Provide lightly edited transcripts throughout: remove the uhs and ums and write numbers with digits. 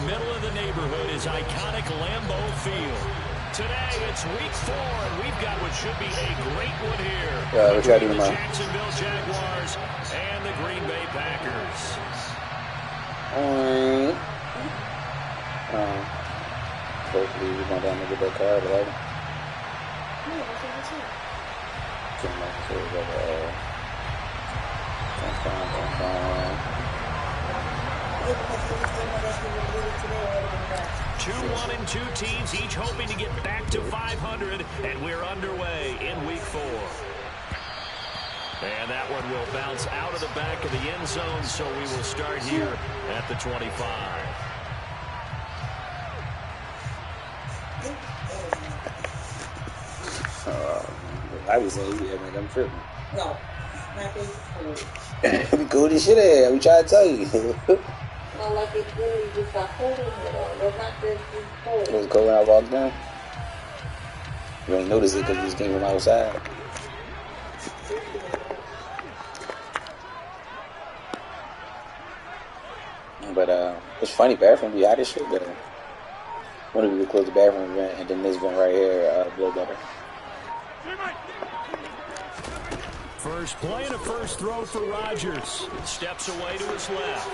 middle of the neighborhood is iconic Lambeau Field. Today, it's week 4, and we've got what should be a great one here. Yeah, we got to do the Jacksonville Jaguars and the Green Bay Packers. Hopefully we're going down to get that card, right? Two 1-2 teams, each hoping to get back to 500, and we're underway in week 4. And that one will bounce out of the back of the end zone, so we will start here at the 25. I was saying, yeah, man, I'm tripping. No, not cool. We cool as shit at. We try to tell you. No, like it's really just a hole in it. It's not just cold. It was cold when I walked in. You ain't notice it because you just came from outside. But it's funny, bathroom be hot as shit though. One of you would close the bathroom vent and then this vent right here blow better. First play and a first throw for Rodgers. Steps away to his left.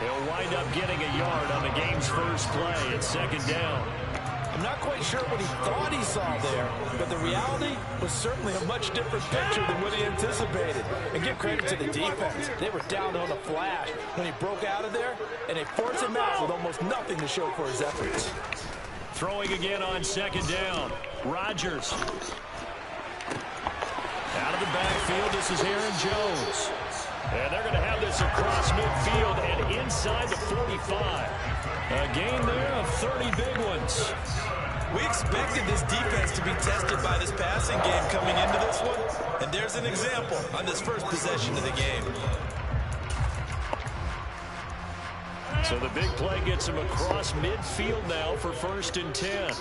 He'll wind up getting a yard on the game's first play at second down. I'm not quite sure what he thought he saw there, but the reality was certainly a much different picture than what he anticipated. And give credit to the defense. They were down on the flash when he broke out of there, and they forced him out with almost nothing to show for his efforts. Throwing again on second down. Rodgers. Out of the backfield, this is Aaron Jones. And they're going to have this across midfield and inside the 45. A gain there of 30 big ones. We expected this defense to be tested by this passing game coming into this one. And there's an example on this first possession of the game. So the big play gets him across midfield now for 1st and 10.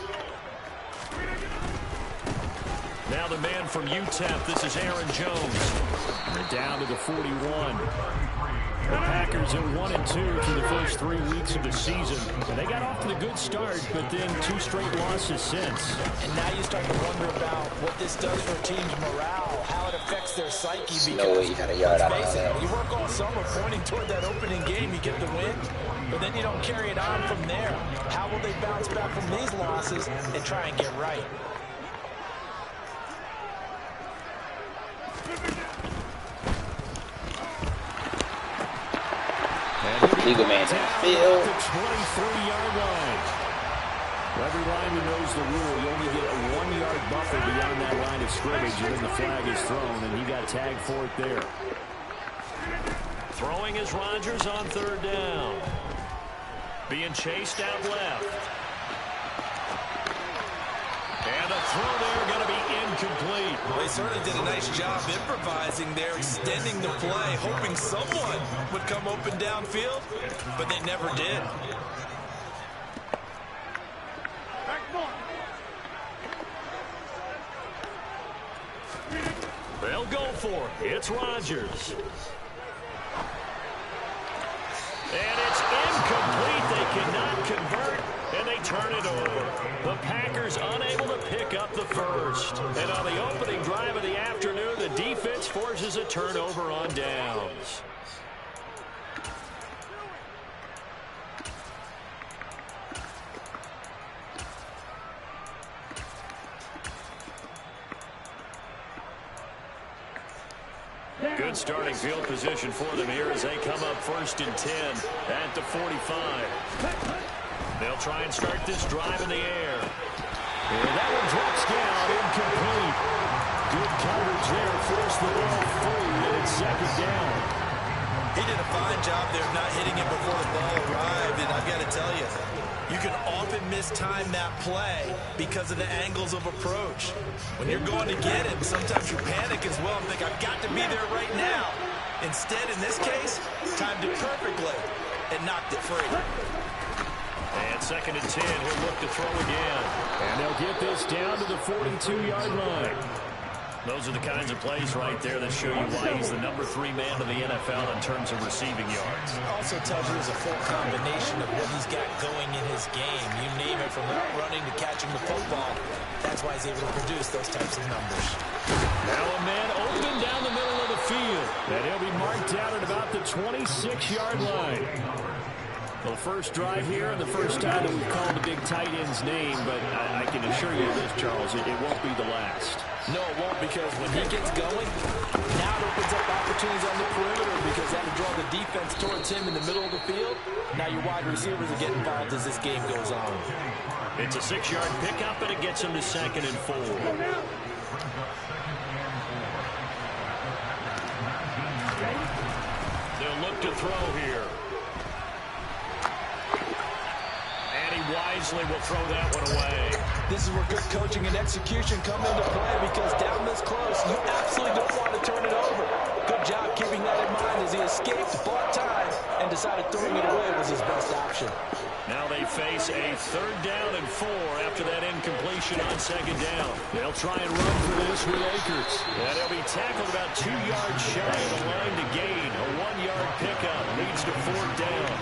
Now the man from UTEP, this is Aaron Jones. They're down to the 41. The Packers are 1-2 through the first 3 weeks of the season. And they got off to a good start, but then 2 straight losses since. And now you start to wonder about what this does for a team's morale, how it affects their psyche. Because, no way you got a yard out of that. You work all summer pointing toward that opening game, you get the win, but then you don't carry it on from there. How will they bounce back from these losses and try and get right? Legal man field. The 23-yard line. Every lineman knows the rule. You only get a 1-yard buffer beyond that line of scrimmage, and then the flag is thrown, and he got tagged for it there. Throwing is Rodgers on 3rd down. Being chased out left. And a throw there going to be incomplete. Well, they certainly did a nice job improvising there, extending the play, hoping someone would come open downfield, but they never did. They'll go for it. It's Rodgers. And it's incomplete. They cannot convert, and they turn it over. The Packers unable to pick up the first. And on the opening drive of the afternoon, the defense forces a turnover on downs. Good starting field position for them here as they come up 1st and 10 at the 45. They'll try and start this drive in the air. And that one drops down, incomplete. Good coverage there, forced the ball free, and it's 2nd down. He did a fine job there of not hitting it before the ball arrived, and I've got to tell you, you can often mistime that play because of the angles of approach. When you're going to get it, sometimes you panic as well and think, I've got to be there right now. Instead, in this case, timed it perfectly and knocked it free. And 2nd and 10, he'll look to throw again. And they'll get this down to the 42-yard line. Those are the kinds of plays right there that show you why he's the #3 man in the NFL in terms of receiving yards. Also tells you there's a full combination of what he's got going in his game. You name it, from running to catching the football. That's why he's able to produce those types of numbers. Now a man open down the middle of the field. And he'll be marked down at about the 26-yard line. Well, the first drive here and the first time that we've called the big tight end's name, but I can assure you this, Charles, it won't be the last. No, it won't, because when he gets going, now it opens up opportunities on the perimeter because they have to draw the defense towards him in the middle of the field. Now your wide receivers are getting involved as this game goes on. It's a 6-yard pickup, and it gets him to 2nd and 4. They'll look to throw here. And he wisely will throw that one away. This is where good coaching and execution come into play, because down this close, you absolutely don't want to turn it over. Good job keeping that in mind as he escaped, bought time, and decided throwing it away was his best option. Now they face a 3rd down and 4 after that incompletion on 2nd down. They'll try and run for this with Akers. And he'll be tackled about 2 yards shy of the line to gain. A 1-yard pickup leads to 4th down.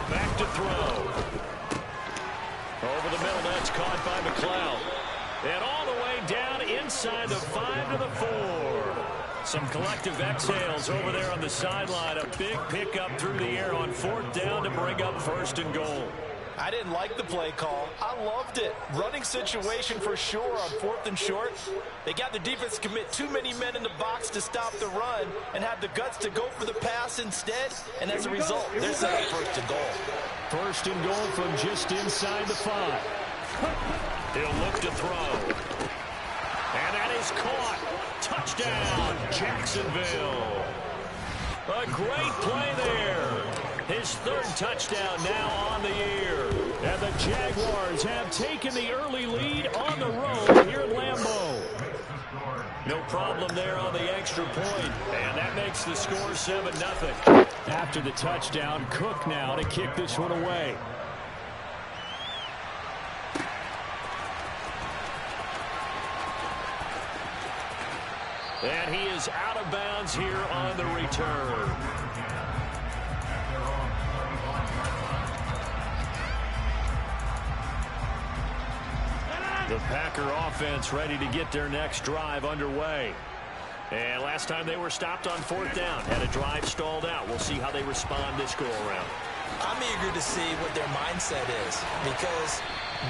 Back to throw. Over the middle, that's caught by McLeod. And all the way down inside the 5 to the 4. Some collective exhales over there on the sideline. A big pickup through the air on 4th down to bring up 1st and goal. I didn't like the play call. I loved it. Running situation for sure on 4th and short. They got the defense to commit too many men in the box to stop the run and have the guts to go for the pass instead. And as a result, they're set up 1st and goal. 1st and goal from just inside the 5. He'll look to throw. And that is caught. Touchdown, Jacksonville. A great play there. His 3rd touchdown now on the year. And the Jaguars have taken the early lead on the road here at Lambeau. No problem there on the extra point. And that makes the score 7-0. After the touchdown, Cook now to kick this one away. And he is out of bounds here on the return. The Packer offense ready to get their next drive underway. And last time they were stopped on 4th down, had a drive stalled out. We'll see how they respond this go-around. I'm eager to see what their mindset is, because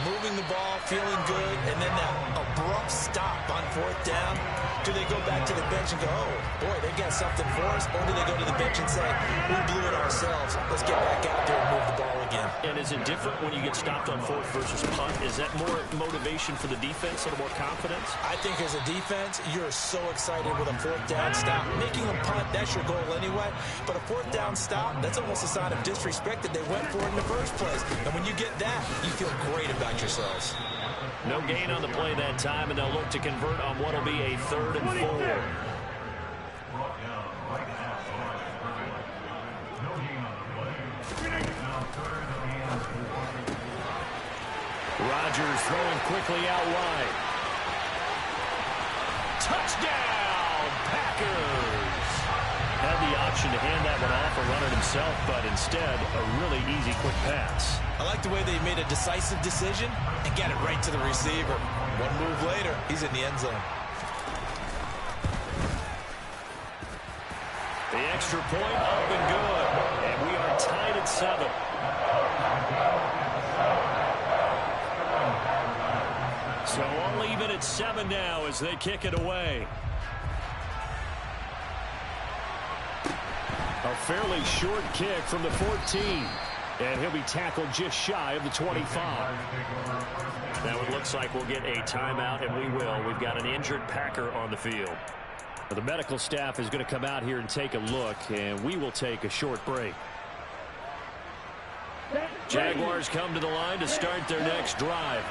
moving the ball, feeling good, and then that abrupt stop on 4th down. Do they go back to the bench and go, oh, boy, they got something for us? Or do they go to the bench and say, we blew it ourselves. Let's get back out there and move the ball again. And is it different when you get stopped on 4th versus punt? Is that more motivation for the defense, a little more confidence? I think as a defense, you're so excited with a 4th down stop. Making a punt, that's your goal anyway. But a 4th down stop, that's almost a sign of disrespect that they went for it in the first place. And when you get that, you feel great about yourselves. No gain on the play that time, and they'll look to convert on what will be a 3rd and 4. Rodgers throwing quickly out wide. Touchdown, Packers! Had the option to hand that one off or run it himself, but instead, a really easy, quick pass. I like the way they made a decisive decision and got it right to the receiver. One move later, he's in the end zone. The extra point up and good, and we are tied at 7. So all even at 7 now as they kick it away. A fairly short kick from the 14. And he'll be tackled just shy of the 25. Now it looks like we'll get a timeout, and we will. We've got an injured Packer on the field. The medical staff is going to come out here and take a look, and we will take a short break. Jaguars come to the line to start their next drive.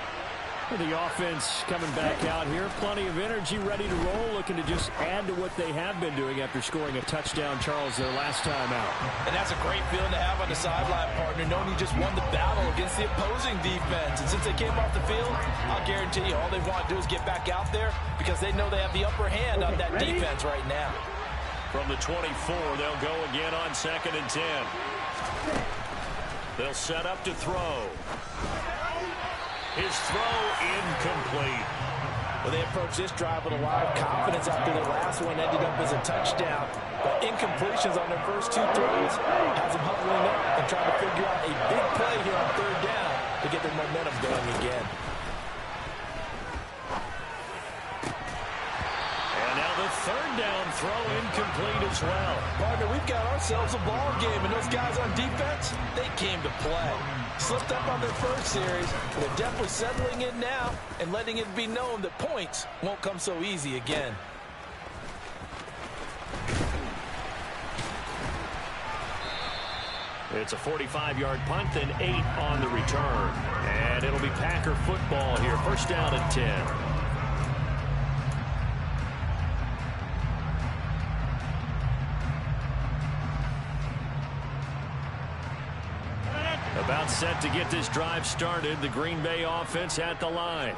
The offense coming back out here. Plenty of energy, ready to roll, looking to just add to what they have been doing after scoring a touchdown, Charles, their last time out. And that's a great feeling to have on the sideline, partner, knowing you just won the battle against the opposing defense. And since they came off the field, I'll guarantee you all they want to do is get back out there because they know they have the upper hand on that defense right now. From the 24, they'll go again on 2nd and 10. They'll set up to throw. His throw incomplete. Well, they approached this drive with a lot of confidence after their last one ended up as a touchdown. But incompletions on their first 2 throws has them huddling up and trying to figure out a big play here on 3rd down to get their momentum going again. And now the 3rd down throw incomplete as well. Partner, we've got ourselves a ball game, and those guys on defense, they came to play. Slipped up on their first series, but they're definitely settling in now and letting it be known that points won't come so easy again. It's a 45-yard punt, then 8 on the return. And it'll be Packer football here. 1st down and 10. About set to get this drive started. The Green Bay offense at the line.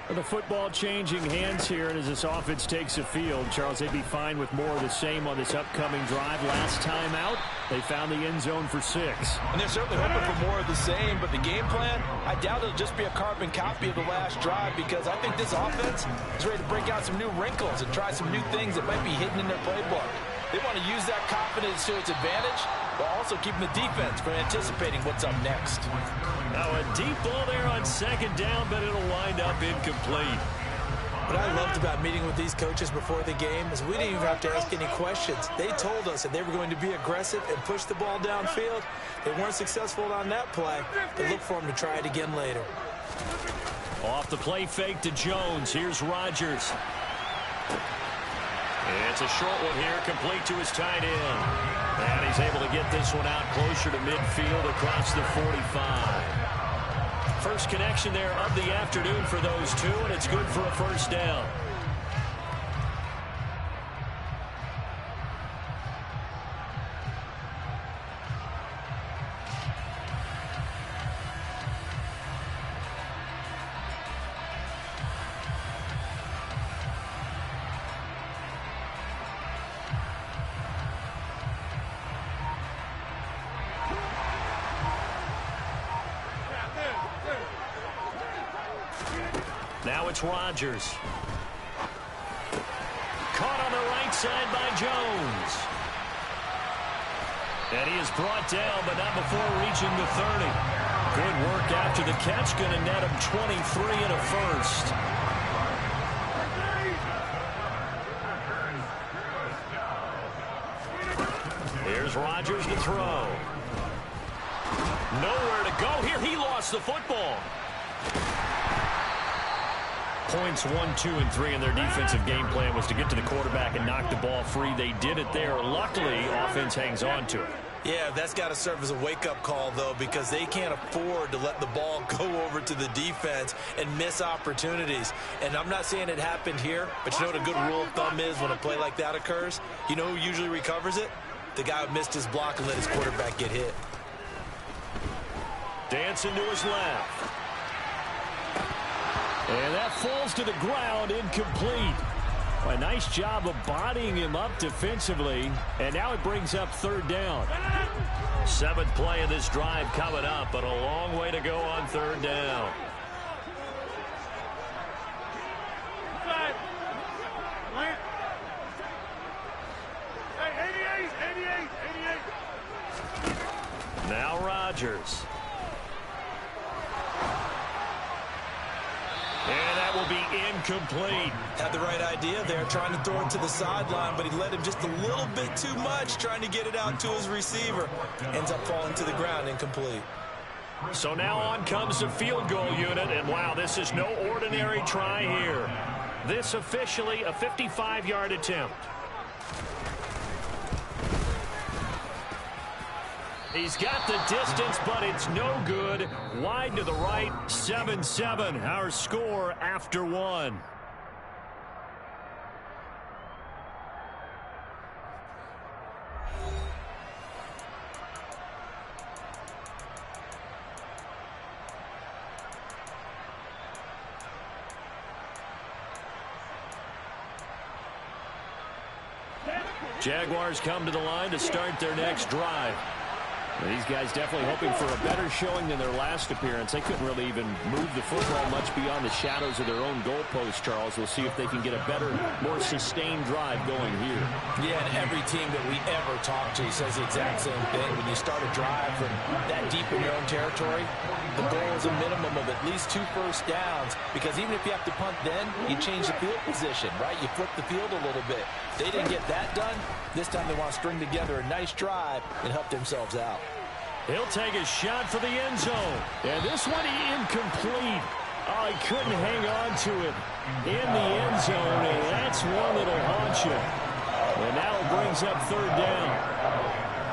The football changing hands here, and as this offense takes the field, Charles, they'd be fine with more of the same on this upcoming drive. Last time out, they found the end zone for 6. And they're certainly hoping for more of the same, but the game plan, I doubt it'll just be a carbon copy of the last drive because I think this offense is ready to break out some new wrinkles and try some new things that might be hidden in their playbook. They want to use that confidence to its advantage, while also keeping the defense from anticipating what's up next. Now a deep ball there on 2nd down, but it'll wind up incomplete. What I loved about meeting with these coaches before the game is we didn't even have to ask any questions. They told us that they were going to be aggressive and push the ball downfield. They weren't successful on that play, but look for them to try it again later. Off the play fake to Jones. Here's Rodgers. It's a short one here, complete to his tight end. And he's able to get this one out closer to midfield across the 45. First connection there of the afternoon for those two, and it's good for a 1st down. Now it's Rodgers. Caught on the right side by Jones. And he is brought down, but not before reaching the 30. Good work after the catch. Going to net him 23 and a 1st. Here's Rodgers to throw. Nowhere to go here. He lost the football. Points 1, 2, and 3 in their defensive game plan was to get to the quarterback and knock the ball free. They did it there. Luckily, offense hangs on to it. Yeah, that's got to serve as a wake-up call, though, because they can't afford to let the ball go over to the defense and miss opportunities. And I'm not saying it happened here, but you know what a good rule of thumb is when a play like that occurs? You know who usually recovers it? The guy who missed his block and let his quarterback get hit. Dancing to his left. And that falls to the ground, incomplete. A nice job of bodying him up defensively. And now it brings up 3rd down. 7th play of this drive coming up, but a long way to go on 3rd down. Now Rodgers. And that will be incomplete. Had the right idea there, trying to throw it to the sideline, but he let him just a little bit too much, trying to get it out to his receiver. Ends up falling to the ground, incomplete. So now on comes the field goal unit, and wow, this is no ordinary try here. This officially a 55-yard attempt. He's got the distance, but it's no good. Wide to the right, 7-7, our score after one. Jaguars come to the line to start their next drive. These guys definitely hoping for a better showing than their last appearance. They couldn't really even move the football much beyond the shadows of their own goalpost, Charles. We'll see if they can get a better, more sustained drive going here. Yeah, and every team that we ever talk to says the exact same thing. When you start a drive from that deep in your own territory, the goal is a minimum of at least 2 first downs, because even if you have to punt then, you change the field position, right? You flip the field a little bit. They didn't get that done. This time they want to string together a nice drive and help themselves out. He'll take a shot for the end zone. And this one incomplete. Oh, he couldn't hang on to it in the end zone, and that's one that'll haunt you. And now it brings up 3rd down.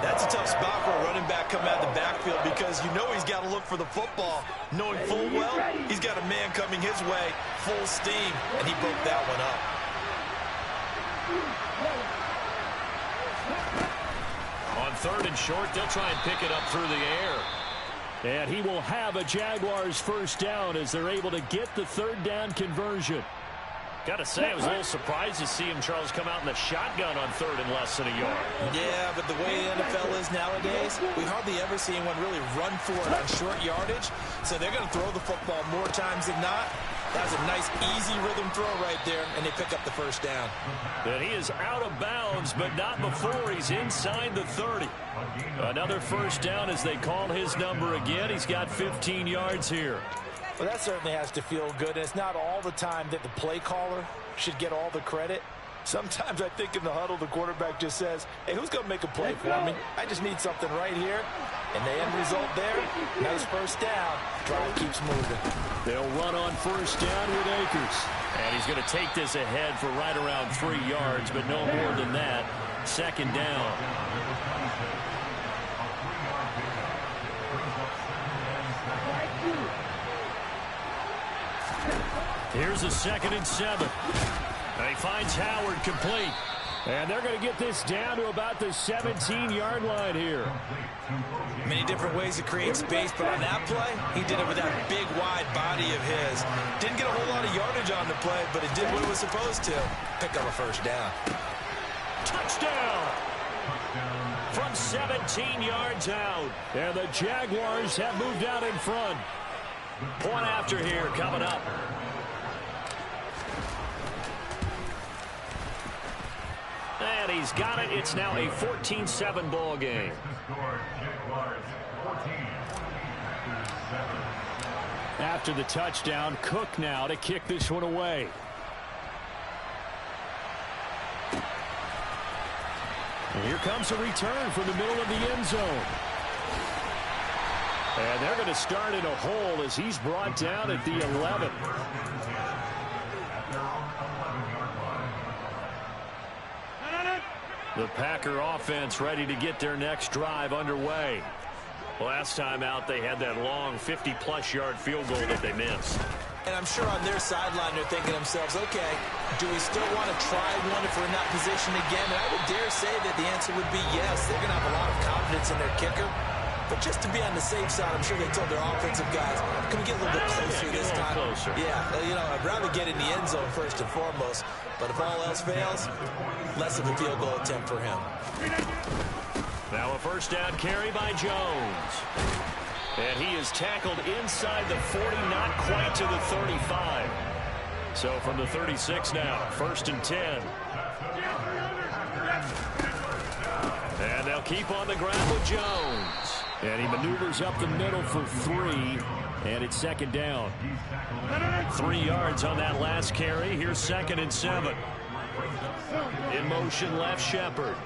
That's a tough spot for a running back coming out of the backfield, because you know he's got to look for the football, knowing full well he's got a man coming his way, full steam, and he broke that one up. On 3rd and short, they'll try and pick it up through the air. And he will have a Jaguars first down as they're able to get the 3rd down conversion. Got to say, I was a little surprised to see him, Charles, come out in the shotgun on 3rd and less than a yard. Yeah, but the way the NFL is nowadays, we hardly ever see anyone really run for it on short yardage. So they're going to throw the football more times than not. That was a nice, easy rhythm throw right there, and they pick up the first down. And he is out of bounds, but not before he's inside the 30. Another first down as they call his number again. He's got 15 yards here. Well, that certainly has to feel good. And it's not all the time that the play caller should get all the credit. Sometimes I think in the huddle, the quarterback just says, hey, who's going to make a play for me? I just need something right here. And the end result there, nice first down. Drive keeps moving. They'll run on first down with Akers. And he's going to take this ahead for right around 3 yards, but no more than that. 2nd down. Here's a 2nd and 7. And he finds Howard complete. And they're going to get this down to about the 17-yard line here. Many different ways to create space, but on that play, he did it with that big, wide body of his. Didn't get a whole lot of yardage on the play, but it did what it was supposed to. Pick up a first down. Touchdown! From 17 yards out. And the Jaguars have moved out in front. Point after here coming up. And he's got it. It's now a 14-7 ball game. After the touchdown, Cook now to kick this one away. And here comes a return from the middle of the end zone. And they're going to start in a hole as he's brought down at the 11. The Packer offense ready to get their next drive underway. Last time out, they had that long 50-plus yard field goal that they missed. And I'm sure on their sideline, they're thinking to themselves, okay, do we still want to try one if we're in that position again? And I would dare say that the answer would be yes. They're going to have a lot of confidence in their kicker. But just to be on the safe side, I'm sure they told their offensive guys, can we get a little bit closer this time? Closer. Yeah, you know, I'd rather get in the end zone first and foremost. But if all else fails, less of a field goal attempt for him. Now a first down carry by Jones. And he is tackled inside the 40, not quite to the 35. So from the 36 now, 1st and 10. And they'll keep on the ground with Jones. And he maneuvers up the middle for 3. And it's 2nd down. 3 yards on that last carry. Here's 2nd and 7. In motion left, Shepard.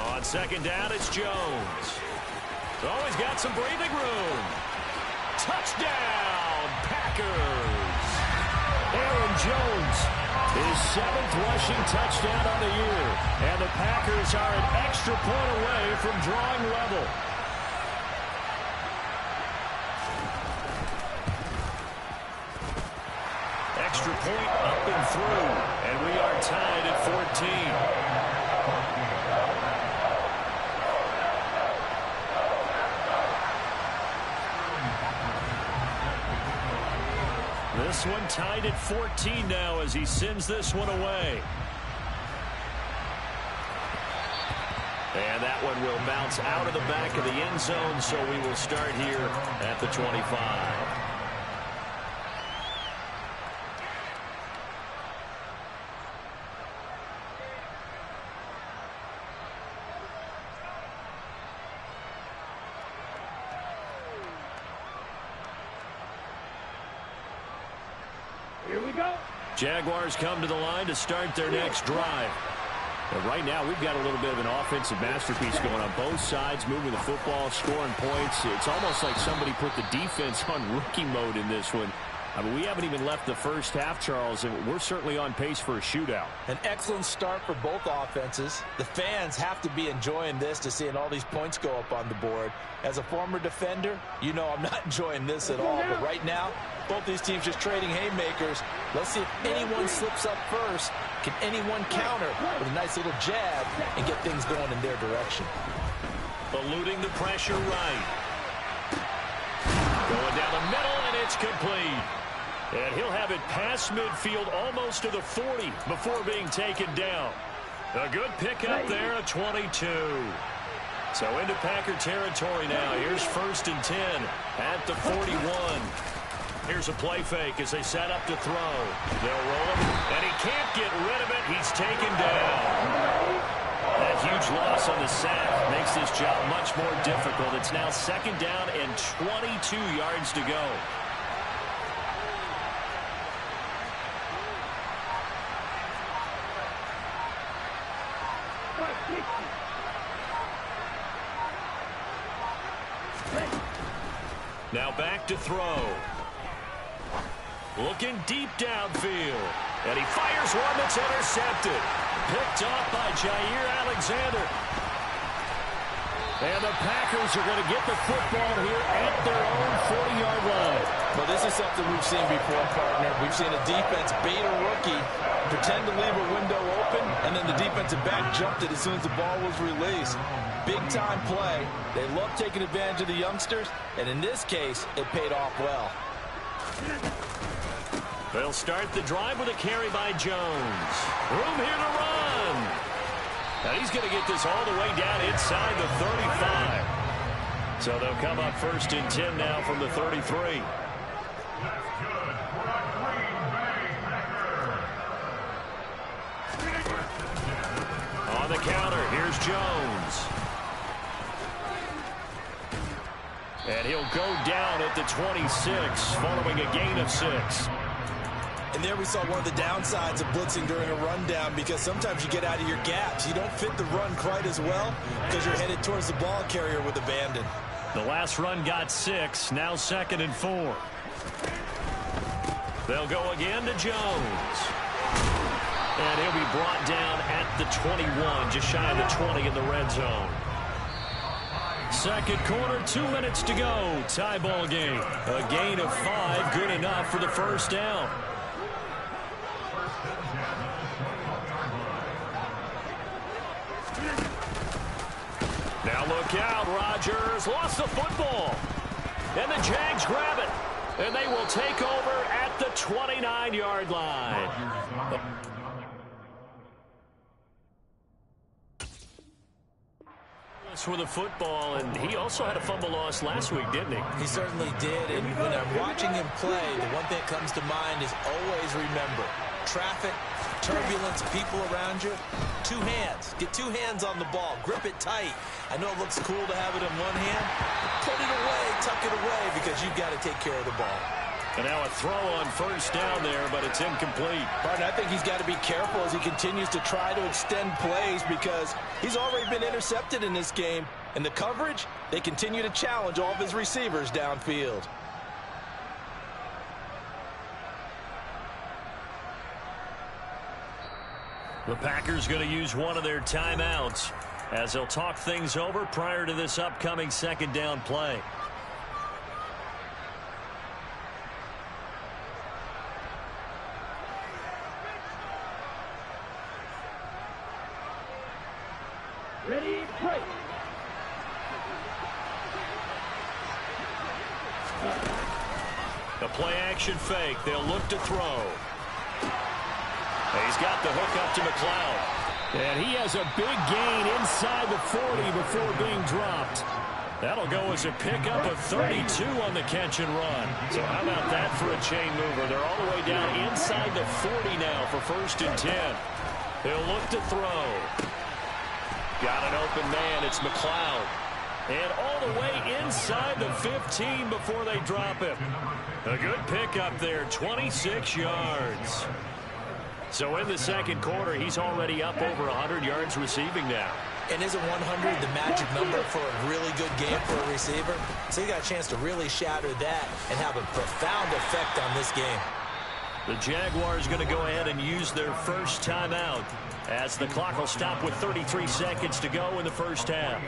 On 2nd down, it's Jones. Always got some breathing room. Touchdown, Packers. Aaron Jones, his 7th rushing touchdown on the year. And the Packers are an extra point away from drawing level. Extra point up and through, and we are tied at 14. This one tied at 14 now as he sends this one away. And that one will bounce out of the back of the end zone, so we will start here at the 25. Here we go. Jaguars come to the line to start their next drive. But right now, we've got a little bit of an offensive masterpiece going on both sides, moving the football, scoring points. It's almost like somebody put the defense on rookie mode in this one. I mean, we haven't even left the first half, Charles, and we're certainly on pace for a shootout. An excellent start for both offenses. The fans have to be enjoying this to seeing all these points go up on the board. As a former defender, you know I'm not enjoying this at all. But right now, both these teams just trading haymakers. Let's see if anyone slips up first. Can anyone counter with a nice little jab and get things going in their direction? Eluding the pressure right. Going down the middle, and it's complete. And he'll have it past midfield almost to the 40 before being taken down. A good pickup there, a 22. So into Packer territory now. Here's 1st and 10 at the 41. Here's a play fake as they set up to throw. They'll roll him, and he can't get rid of it. He's taken down. That huge loss on the sack makes this job much more difficult. It's now 2nd down and 22 yards to go. Now back to throw. Looking deep downfield. And he fires one that's intercepted. Picked off by Jair Alexander. And the Packers are going to get the football here at their own 40-yard line. Well, this is something we've seen before, partner. We've seen a defense bait a rookie, pretend to leave a window open, and then the defensive back jumped it as soon as the ball was released. Big-time play. They love taking advantage of the youngsters, and in this case, it paid off well. They'll start the drive with a carry by Jones. Room here to run. And he's going to get this all the way down inside the 35. So they'll come up 1st and 10 now from the 33. On the counter, here's Jones. And he'll go down at the 26 following a gain of 6. And there we saw one of the downsides of blitzing during a rundown, because sometimes you get out of your gaps. You don't fit the run quite as well because you're headed towards the ball carrier with abandon. The last run got 6, now 2nd and 4. They'll go again to Jones. And he'll be brought down at the 21, just shy of the 20 in the red zone. 2nd quarter, 2 minutes to go. Tie ball game. A gain of 5, good enough for the 1st down. Now look out, Rodgers lost the football. And the Jags grab it. And they will take over at the 29-yard line. For the football, and he also had a fumble loss last week, didn't he? He certainly did, and when I'm watching him play, the one thing that comes to mind is always remember, traffic, turbulence, people around you, 2 hands. Get 2 hands on the ball. Grip it tight. I know it looks cool to have it in one hand. Put it away, tuck it away, because you've got to take care of the ball. And now a throw on 1st down there, but it's incomplete. Partner, I think he's got to be careful as he continues to try to extend plays, because he's already been intercepted in this game. And the coverage, they continue to challenge all of his receivers downfield. The Packers going to use one of their timeouts as they'll talk things over prior to this upcoming second down play. Ready, play. The play action fake. They'll look to throw. He's got the hook up to McLeod. And he has a big gain inside the 40 before being dropped. That'll go as a pickup of 32 on the catch and run. So how about that for a chain mover? They're all the way down inside the 40 now for 1st and 10. They'll look to throw. Got an open man. It's McLeod. And all the way inside the 15 before they drop him. A good pickup there, 26 yards. So in the second quarter, he's already up over 100 yards receiving now. And isn't 100 the magic number for a really good game for a receiver? So he got a chance to really shatter that and have a profound effect on this game. The Jaguars going to go ahead and use their first timeout as the clock will stop with 33 seconds to go in the first half.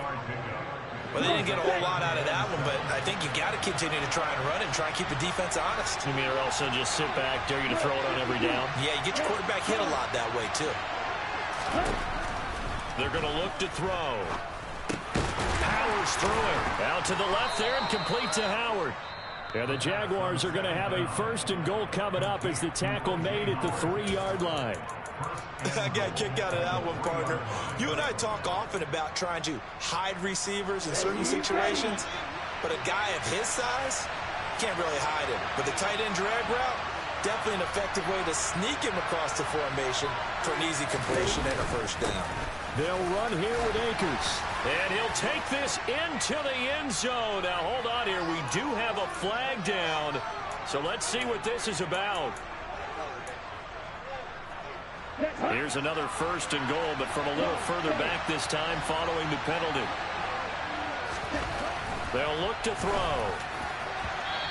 Well, they didn't get a whole lot out of that one, but I think you got to continue to try and run and try and keep the defense honest. You mean, or also just sit back, dare you to throw it on every down? Yeah, you get your quarterback hit a lot that way, too. They're going to look to throw. Powers through it. Out to the left there and complete to Howard. Yeah, the Jaguars are going to have a 1st and goal coming up as the tackle made at the 3-yard line. I got a kick out of that one, partner. You and I talk often about trying to hide receivers in certain situations, but a guy of his size can't really hide him. But the tight end drag route, definitely an effective way to sneak him across the formation for an easy completion and a 1st down. They'll run here with Akers. And he'll take this into the end zone. Now, hold on here. We do have a flag down. So let's see what this is about. Here's another 1st and goal, but from a little further back this time following the penalty. They'll look to throw.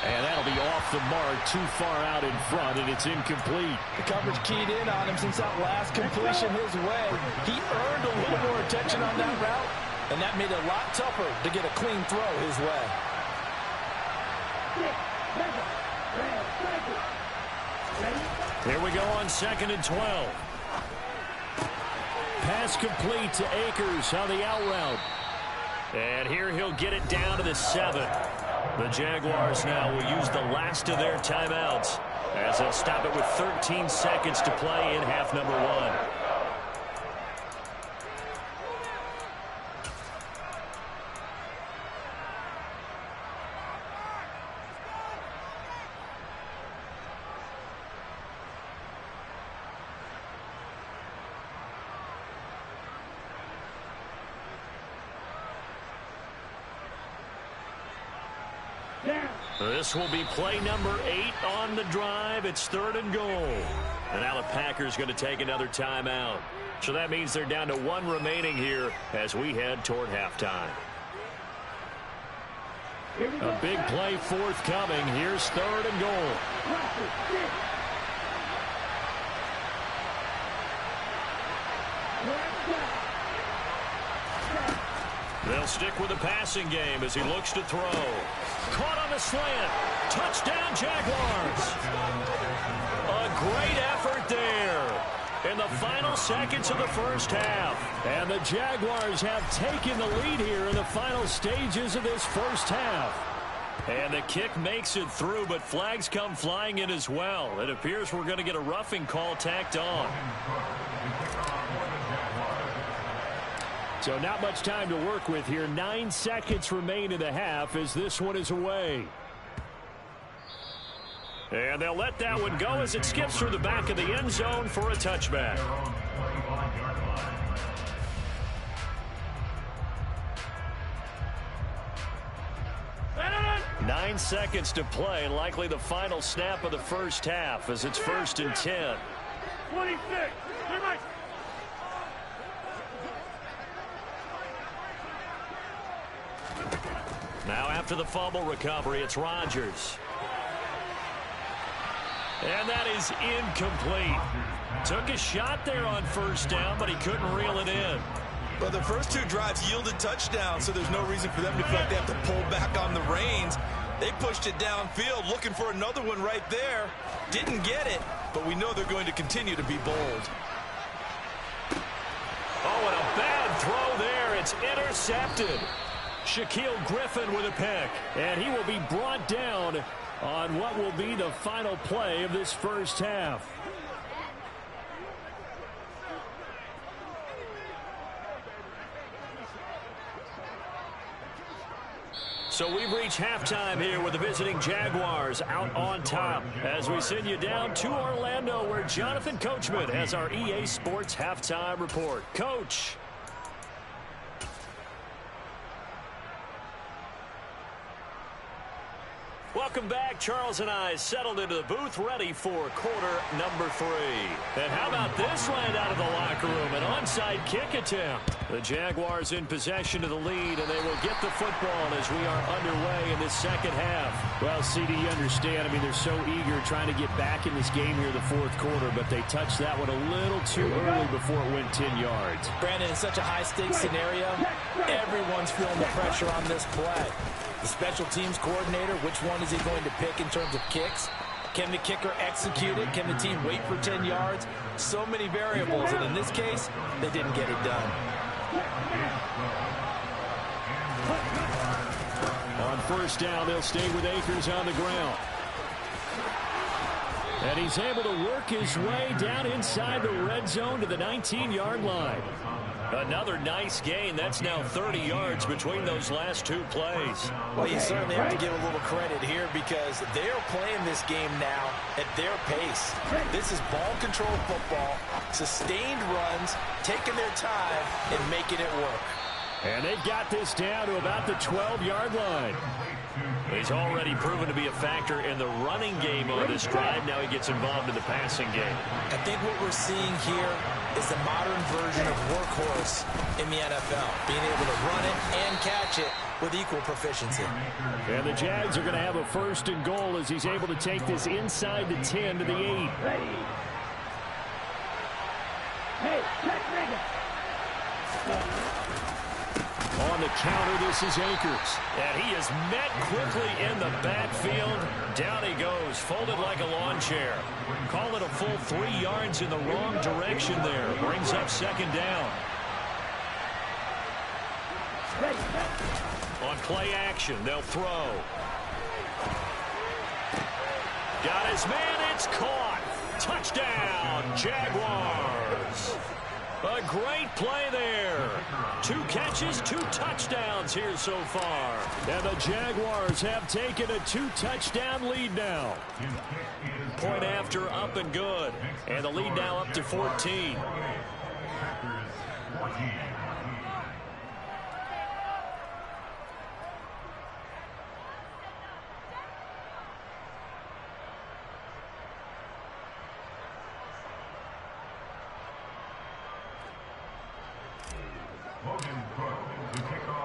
And that'll be off the mark, too far out in front, and it's incomplete. The coverage keyed in on him since that last completion his way. He earned a little more attention on that route, and that made it a lot tougher to get a clean throw his way. Here we go on 2nd and 12. Pass complete to Akers on the out route. And here he'll get it down to the 7. The Jaguars now will use the last of their timeouts as they'll stop it with 13 seconds to play in half number 1. This will be play number 8 on the drive. It's 3rd and goal. And now the Packers going to take another timeout. So that means they're down to 1 remaining here as we head toward halftime. A big play forthcoming. Here's 3rd and goal. They'll stick with the passing game as he looks to throw. Caught on the slant. Touchdown, Jaguars. A great effort there in the final seconds of the first half. And the Jaguars have taken the lead here in the final stages of this first half. And the kick makes it through, but flags come flying in as well. It appears we're going to get a roughing call tacked on. So not much time to work with here. 9 seconds remain in the half as this one is away. And they'll let that one go as it skips through the back of the end zone for a touchback. 9 seconds to play, and likely the final snap of the first half as it's 1st and 10. 26. Now after the fumble recovery, it's Rodgers. And that is incomplete. Took a shot there on first down, but he couldn't reel it in. Well, the first two drives yielded touchdowns, so there's no reason for them to feel like they have to pull back on the reins. They pushed it downfield, looking for another one right there. Didn't get it, but we know they're going to continue to be bold. Oh, and a bad throw there. It's intercepted. Shaquille Griffin with a pick, and he will be brought down on what will be the final play of this first half. So we've reached halftime here with the visiting Jaguars out on top as we send you down to Orlando where Jonathan Coachman has our EA Sports Halftime Report. Coach. Welcome back. Charles and I settled into the booth ready for quarter number 3. And how about this right out of the locker room? An onside kick attempt. The Jaguars in possession of the lead, and they will get the football as we are underway in this second half. Well, CD, you understand. I mean, they're so eager trying to get back in this game here in the fourth quarter, but they touched that one a little too early before it went 10 yards. Brandon, in such a high-stakes scenario, everyone's feeling the pressure on this play. The special teams coordinator, which one is he going to pick in terms of kicks? Can the kicker execute it? Can the team wait for 10 yards? So many variables, and in this case, they didn't get it done. On first down, they'll stay with Akers on the ground. And he's able to work his way down inside the red zone to the 19-yard line. Another nice gain. That's now 30 yards between those last two plays. Well, you certainly have to give a little credit here because they're playing this game now at their pace. This is ball control football, sustained runs, taking their time and making it work. And they've got this down to about the 12-yard line. He's already proven to be a factor in the running game on this drive. Now he gets involved in the passing game. I think what we're seeing here is the modern version of workhorse in the NFL, being able to run it and catch it with equal proficiency. And the Jags are going to have a first and goal as he's able to take this inside the 10 to the 8. Ready. Hey, check, On the counter, this is Akers. And he is met quickly in the backfield. Down he goes, folded like a lawn chair. Call it a full 3 yards in the wrong direction there. Brings up second down. On play action, they'll throw. Got his man, it's caught. Touchdown, Jaguars. A great play there. 2 catches, 2 touchdowns here so far. And the Jaguars have taken a 2-touchdown lead now. Point after, up and good. And the lead now up to 14.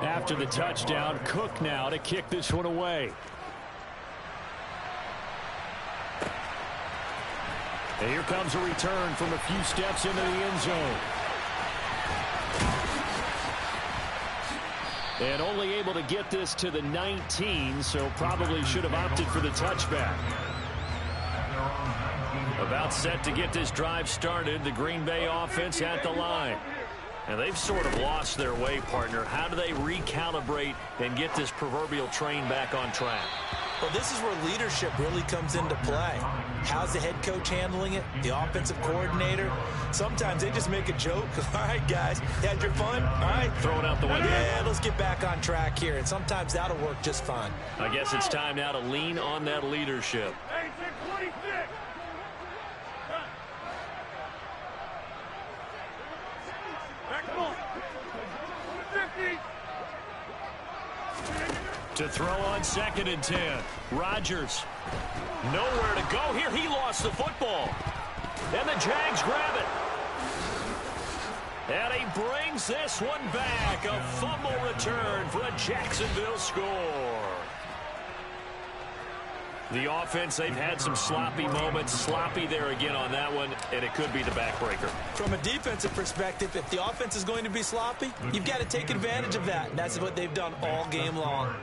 After the touchdown, Cook now to kick this one away. And here comes a return from a few steps into the end zone. And only able to get this to the 19, so probably should have opted for the touchback. About set to get this drive started, the Green Bay offense at the line. And they've sort of lost their way, partner. How do they recalibrate and get this proverbial train back on track? Well, this is where leadership really comes into play. How's the head coach handling it? The offensive coordinator? Sometimes they just make a joke. All right, guys, you had your fun? All right. Throw it out the window. Yeah, let's get back on track here. And sometimes that'll work just fine. I guess it's time now to lean on that leadership. 26. To throw on 2nd and 10. Rodgers. Nowhere to go here. He lost the football. And the Jags grab it. And he brings this one back. A fumble return for a Jacksonville score. The offense, they've had some sloppy moments. Sloppy there again on that one, and it could be the backbreaker. From a defensive perspective, if the offense is going to be sloppy, you've got to take advantage of that. And that's what they've done all game long.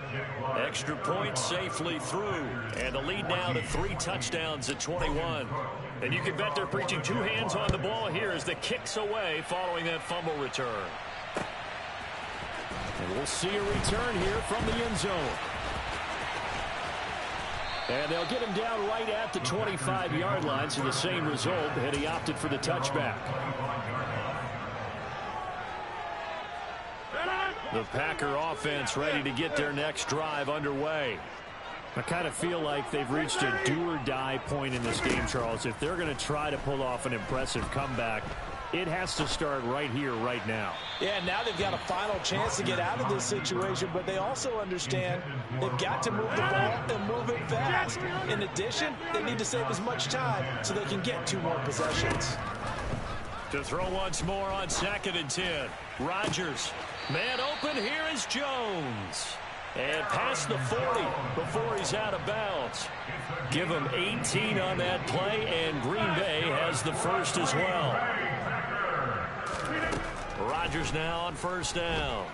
Extra point safely through. And the lead now to 3 touchdowns at 21. And you can bet they're preaching 2 hands on the ball here as the kick's away following that fumble return. And we'll see a return here from the end zone. And they'll get him down right at the 25-yard line, so the same result, and he opted for the touchback. The Packer offense ready to get their next drive underway. I kind of feel like they've reached a do-or-die point in this game, Charles. If they're going to try to pull off an impressive comeback, it has to start right here, right now. Yeah, now they've got a final chance to get out of this situation, but they also understand they've got to move the ball and move it fast. In addition, they need to save as much time so they can get 2 more possessions. To throw once more on 2nd and 10. Rodgers. Man open, here is Jones. And past the 40 before he's out of bounds. Give him 18 on that play, and Green Bay has the first as well. Rodgers now on 1st down.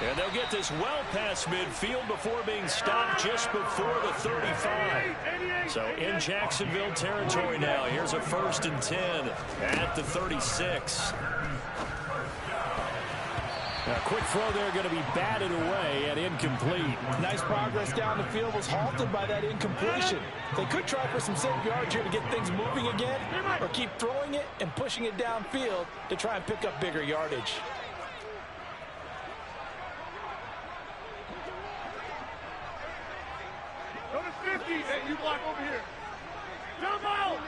And they'll get this well past midfield before being stopped just before the 35. So in Jacksonville territory now. Here's a 1st and 10 at the 36. A quick throw there going to be batted away and incomplete. Nice progress down the field was halted by that incompletion. They could try for some safe yards here to get things moving again, or keep throwing it and pushing it downfield to try and pick up bigger yardage. Go to 50, and you block over here. Jump out!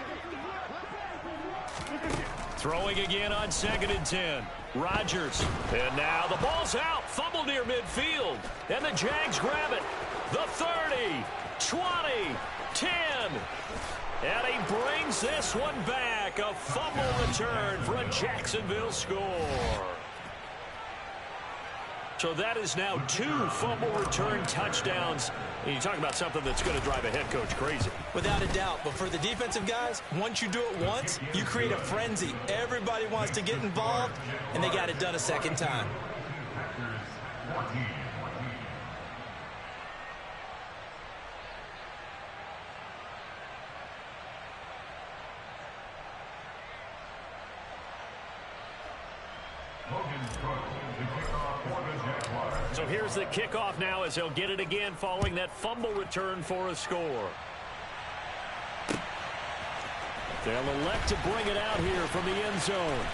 Throwing again on 2nd and 10. Rodgers. And now the ball's out. Fumble near midfield. And the Jags grab it. The 30, 20, 10. And he brings this one back. A fumble return for a Jacksonville score. So that is now 2 fumble return touchdowns. And you talk about something that's going to drive a head coach crazy. Without a doubt. But for the defensive guys, once you do it once, you create a frenzy. Everybody wants to get involved, and they got it done a second time. So here's the kickoff now as they'll get it again following that fumble return for a score. They'll elect to bring it out here from the end zone.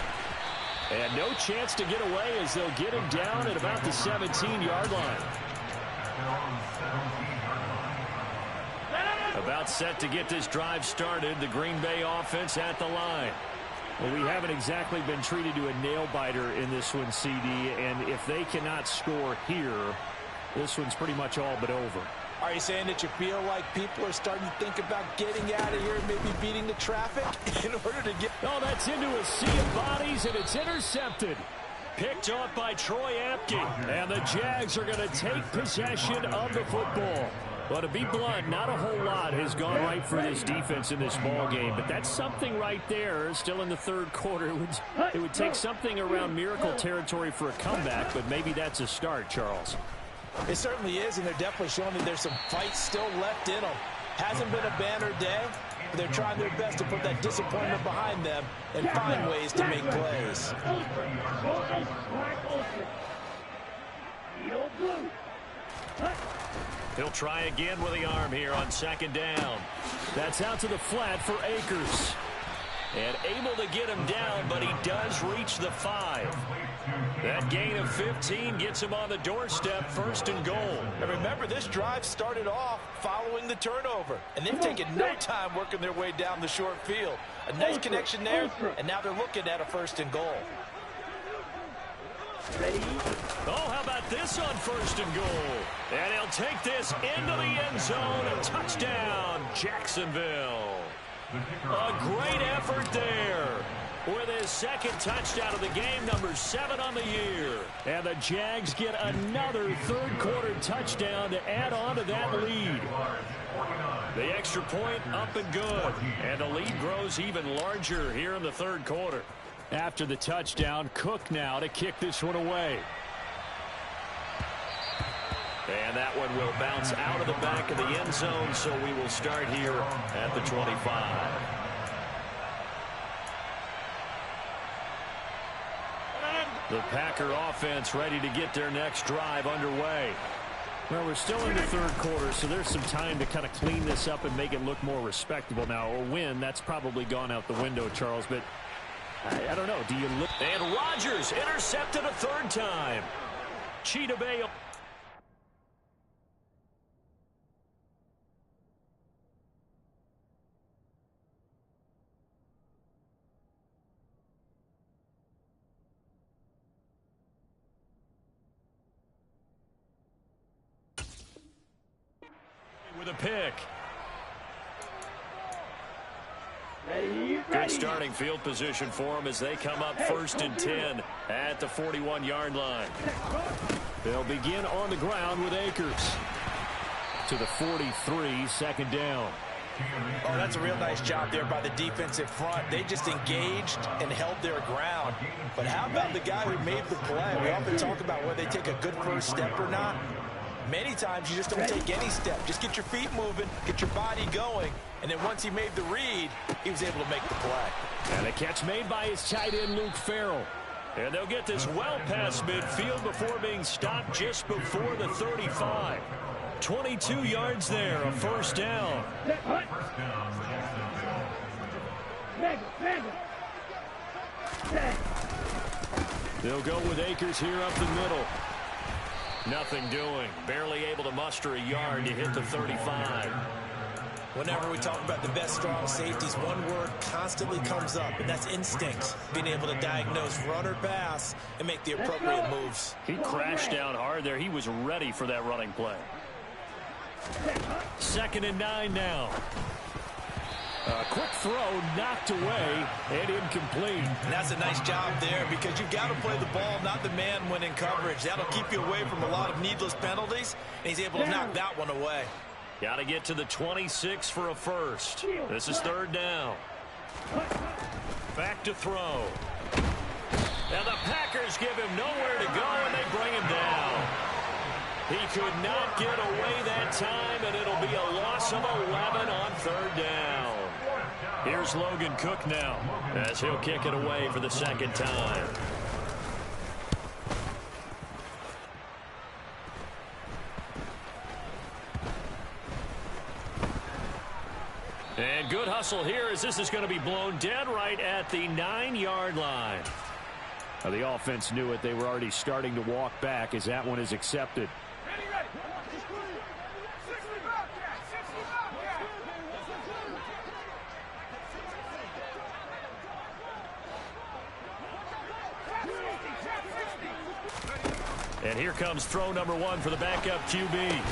And no chance to get away as they'll get him down at about the 17-yard line. About set to get this drive started. The Green Bay offense at the line. Well, we haven't exactly been treated to a nail-biter in this one, CD, and if they cannot score here, this one's pretty much all but over. Are you saying that you feel like people are starting to think about getting out of here and maybe beating the traffic in order to get... Oh, that's into a sea of bodies, and it's intercepted. Picked off by Troy Apke, and the Jags are going to take possession of the football. Well, to be blunt, not a whole lot has gone right for this defense in this ball game, but that's something right there. Still in the 3rd quarter, it would take something around miracle territory for a comeback, but maybe that's a start, Charles. It certainly is, and they're definitely showing that there's some fight still left in them. Hasn't been a banner day, but they're trying their best to put that disappointment behind them and find ways to make plays. He'll try again with the arm here on 2nd down. That's out to the flat for Akers. And able to get him down, but he does reach the 5. That gain of 15 gets him on the doorstep, 1st and goal. And remember, this drive started off following the turnover, and they've taken no time working their way down the short field. A nice connection there, and now they're looking at a 1st and goal. Ready? Oh, how about this on 1st and goal? And he'll take this into the end zone. A touchdown, Jacksonville. A great effort there. with his second touchdown of the game, number 7 on the year. And the Jags get another third-quarter touchdown to add on to that lead. The extra point up and good. And the lead grows even larger here in the third quarter. After the touchdown, Cook now to kick this one away. And that one will bounce out of the back of the end zone, so we will start here at the 25. The Packer offense ready to get their next drive underway. Well, we're still in the third quarter, so there's some time to kind of clean this up and make it look more respectable. Now, a win, that's probably gone out the window, Charles, but I don't know. Do you look? And Rodgers intercepted a third time. Cheetah Bay. With a pick. Good starting field position for them as they come up 1st and 10 at the 41-yard line. They'll begin on the ground with Akers. To the 43, second down. Oh, that's a real nice job there by the defensive front. They just engaged and held their ground. But how about the guy who made the play? We often talk about whether they take a good first step or not. Many times you just don't take any step. Just get your feet moving, get your body going, and then once he made the read, he was able to make the play. And a catch made by his tight end, Luke Farrell. And they'll get this well past midfield before being stopped just before the 35. 22 yards there, a first down. They'll go with Akers here up the middle. Nothing doing. Barely able to muster a yard to hit the 35. Whenever we talk about the best strong safeties, one word constantly comes up, and that's instincts. Being able to diagnose run or pass and make the appropriate moves. He crashed down hard there. He was ready for that running play. 2nd and 9 now. A quick throw knocked away and incomplete. And that's a nice job there because you've got to play the ball, not the man when in coverage. That'll keep you away from a lot of needless penalties, and he's able to knock that one away. Got to get to the 26 for a first. This is 3rd down. Back to throw. And the Packers give him nowhere to go, and they bring him down. He could not get away that time, and it'll be a loss of 11 on 3rd down. Here's Logan Cook now as he'll kick it away for the 2nd time. And good hustle here as this is going to be blown dead right at the 9-yard line. Now, the offense knew it. They were already starting to walk back as that one is accepted. And here comes throw number 1 for the backup QB.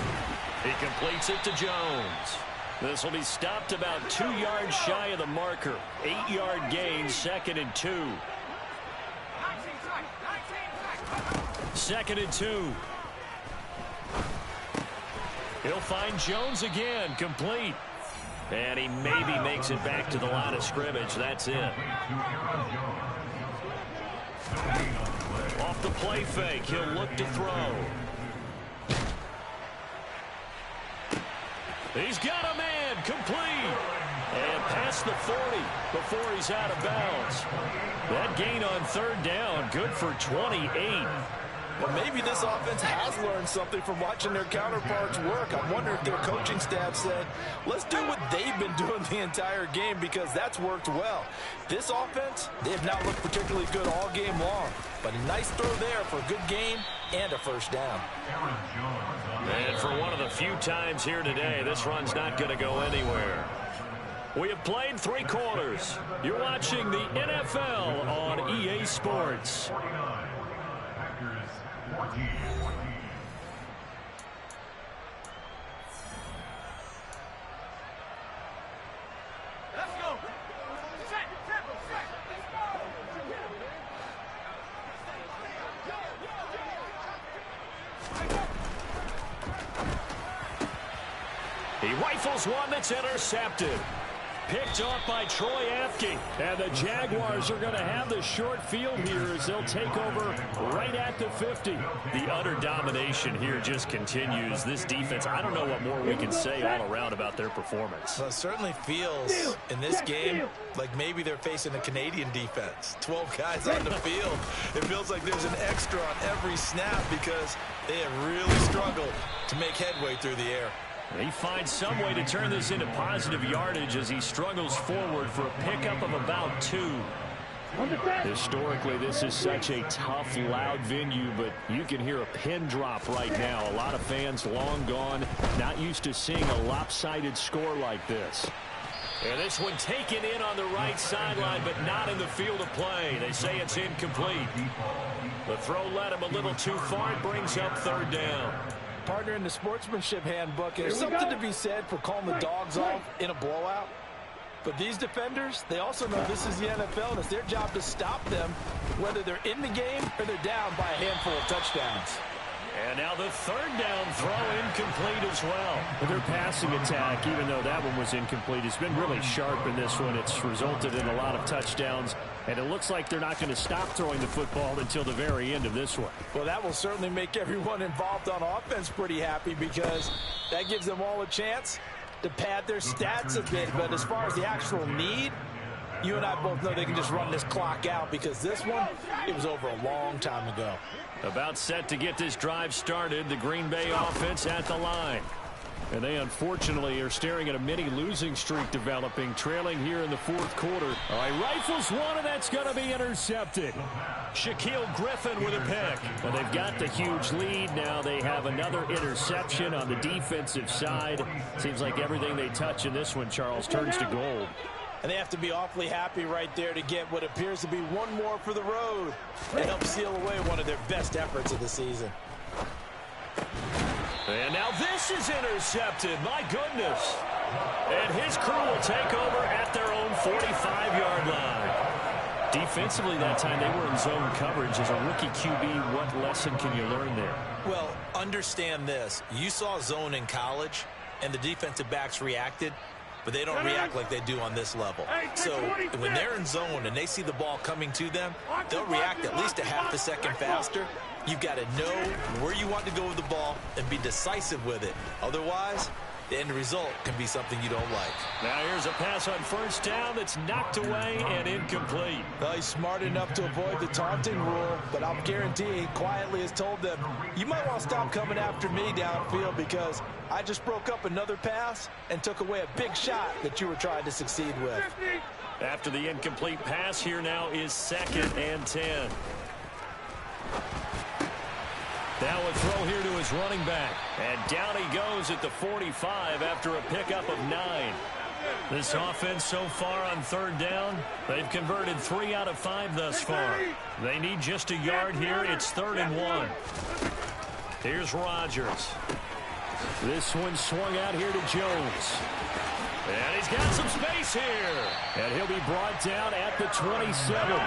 He completes it to Jones. This will be stopped about 2 yards shy of the marker. 8-yard gain, 2nd and 2. 2nd and 2. He'll find Jones again, complete. And he maybe makes it back to the line of scrimmage. That's it. Off the play fake, he'll look to throw. He's got a man, complete. And past the 40 before he's out of bounds. That gain on 3rd down, good for 28. Well, maybe this offense has learned something from watching their counterparts work. I wonder if their coaching staff said, let's do what they've been doing the entire game because that's worked well. This offense, they have not looked particularly good all game long. But a nice throw there for a good gain and a first down. And for one of the few times here today, this run's not going to go anywhere. We have played 3 quarters. You're watching the NFL on EA Sports. Let's go. Set, tempo, set. Let's go. He rifles one that's intercepted. Picked off by Troy Apke. And the Jaguars are going to have the short field here as they'll take over right at the 50. The utter domination here just continues. This defense, I don't know what more we can say all around about their performance. Well, it certainly feels in this game like maybe they're facing a Canadian defense. 12 guys on the field. It feels like there's an extra on every snap because they have really struggled to make headway through the air. He finds some way to turn this into positive yardage as he struggles forward for a pickup of about 2. Historically, this is such a tough, loud venue, but you can hear a pin drop right now. A lot of fans long gone, not used to seeing a lopsided score like this. And this one taken in on the right sideline, but not in the field of play. They say it's incomplete. The throw led him a little too far. It brings up 3rd down. Partner, in the sportsmanship handbook, there's something to be said for calling the dogs off in a blowout. But these defenders, they also know this is the NFL, and it's their job to stop them, whether they're in the game or they're down by a handful of touchdowns. And now the 3rd down throw incomplete as well. Their passing attack, even though that one was incomplete, has been really sharp in this one. It's resulted in a lot of touchdowns, and it looks like they're not going to stop throwing the football until the very end of this one. Well, that will certainly make everyone involved on offense pretty happy because that gives them all a chance to pad their stats a bit. But as far as the actual need, you and I both know they can just run this clock out because this one, it was over a long time ago. About set to get this drive started, the Green Bay offense at the line. And they unfortunately are staring at a mini losing streak developing, trailing here in the 4th quarter. All right, rifles one, and that's going to be intercepted. Shaquill Griffin with a pick. And they've got the huge lead. Now they have another interception on the defensive side. Seems like everything they touch in this one, Charles, turns to gold. And they have to be awfully happy right there to get what appears to be one more for the road to help seal away one of their best efforts of the season. And now this is intercepted. My goodness. And his crew will take over at their own 45-yard line. Defensively that time, they were in zone coverage. As a rookie QB, what lesson can you learn there? Well, understand this. You saw zone in college, and the defensive backs reacted, but they don't react like they do on this level. So when they're in zone and they see the ball coming to them, they'll react at least a half a second faster. You've got to know where you want to go with the ball and be decisive with it. Otherwise, the end result can be something you don't like. Now here's a pass on 1st down that's knocked away and incomplete. Well, he's smart enough to avoid the taunting rule, but I'll guarantee he quietly has told them, you might want to stop coming after me downfield because I just broke up another pass and took away a big shot that you were trying to succeed with. After the incomplete pass, here now is 2nd and 10. Now a throw here to his running back. And down he goes at the 45 after a pickup of 9. This offense so far on 3rd down, they've converted 3 out of 5 thus far. They need just a yard here. It's 3rd and 1. Here's Rodgers. This one swung out here to Jones. And he's got some space here. And he'll be brought down at the 27.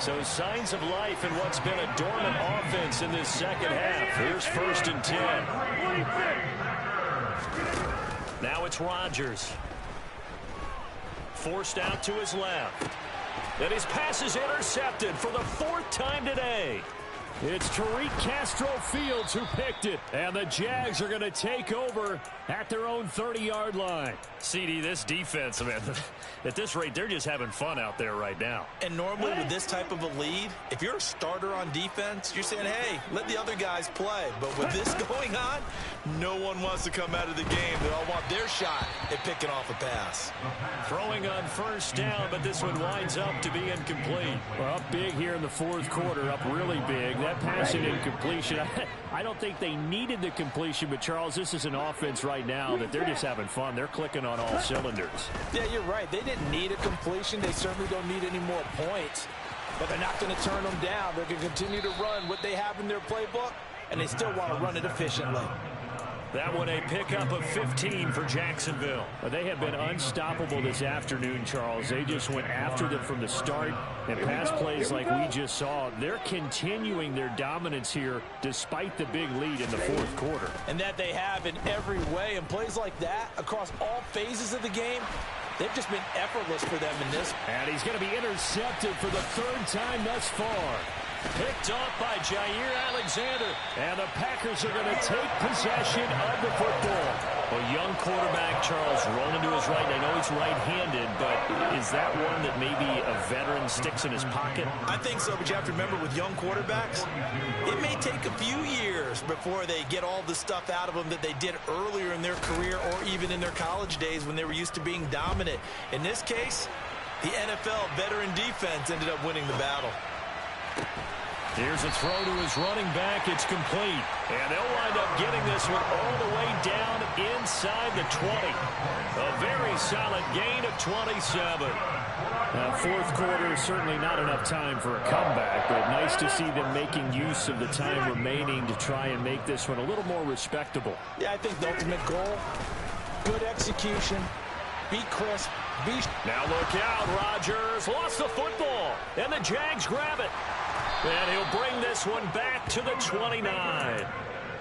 So signs of life in what's been a dormant offense in this 2nd half. Here's 1st and 10. Now it's Rodgers. Forced out to his left. And his pass is intercepted for the 4th time today. It's Tariq Castro Fields who picked it. And the Jags are going to take over at their own 30-yard line. CD, this defense, man, at this rate, they're just having fun out there right now. And normally with this type of a lead, if you're a starter on defense, you're saying, hey, let the other guys play. But with this going on, no one wants to come out of the game. They all want their shot at picking off a pass. Throwing on 1st down, but this one winds up to be incomplete. Well, up big here in the 4th quarter, up really big. That passing incompletion, I don't think they needed the completion, but Charles, this is an offense right now that they're just having fun. They're clicking on all cylinders. Yeah, you're right. They didn't need a completion. They certainly don't need any more points, but they're not going to turn them down. They're going to continue to run what they have in their playbook, and they still want to run it efficiently. That one a pickup of 15 for Jacksonville. Well, they have been unstoppable this afternoon, Charles. They just went after them from the start. And pass plays like we just saw, they're continuing their dominance here despite the big lead in the fourth quarter. And that they have in every way. And plays like that across all phases of the game, they've just been effortless for them in this. And he's going to be intercepted for the third time thus far. Picked off by Jair Alexander. And the Packers are going to take possession of the football. A young quarterback, Charles, rolling to his right. I know he's right-handed, but is that one that maybe a veteran sticks in his pocket? I think so, but you have to remember with young quarterbacks, it may take a few years before they get all the stuff out of them that they did earlier in their career or even in their college days when they were used to being dominant. In this case, the NFL veteran defense ended up winning the battle. Here's a throw to his running back. It's complete. And they'll wind up getting this one all the way down inside the 20. A very solid gain of 27. Now, fourth quarter, certainly not enough time for a comeback, but nice to see them making use of the time remaining to try and make this one a little more respectable. Yeah, I think the ultimate goal, good execution, be crisp, be... Now look out, Rodgers lost the football, and the Jags grab it. And he'll bring this one back to the 29.